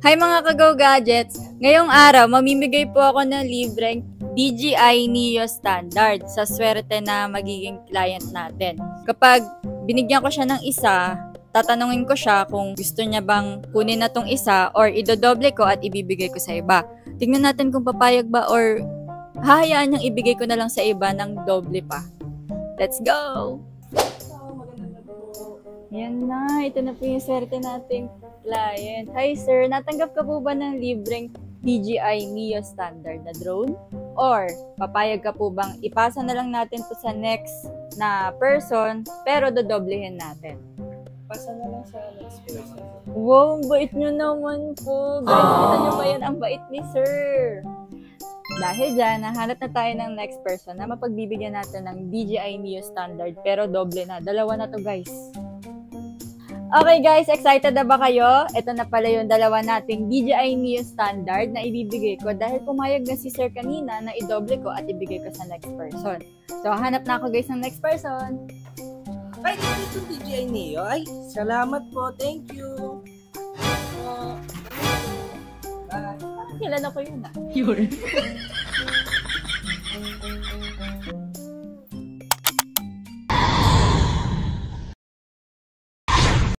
Hi mga Kagaw Gadgets! Ngayong araw, mamimigay po ako ng libreng DJI Neo Standard sa swerte na magiging client natin. Kapag binigyan ko siya ng isa, tatanungin ko siya kung gusto niya bang kunin na tong isa or idodoble ko at ibibigay ko sa iba. Tingnan natin kung papayag ba or hahayaan niyang ibigay ko na lang sa iba ng doble pa. Let's go! Yan na, ito na po yung swerte nating client. Hi sir, natanggap ka po ba ng libreng DJI Neo Standard na drone? Or papayag ka po bang ipasa na lang natin to sa next na person pero dodoblehin natin? Pasa na lang sa next person. Wow, ang bait nyo naman po. Guys, kita nyo ba yan? Ang bait ni sir. Dahil dyan, nahanap na tayo ng next person na mapagbibigyan natin ng DJI Neo Standard pero doble na. Dalawa na to guys. Okay guys, excited na ba kayo? Ito na pala yung dalawa nating DJI Neo Standard na ibibigay ko dahil pumayag na si sir kanina na idoble ko at ibigay ko sa next person. So, hanap na ako guys ng next person. Ay, ito DJI Neo. Ay, salamat po. Thank you. Kilala ko yun ah. Yun.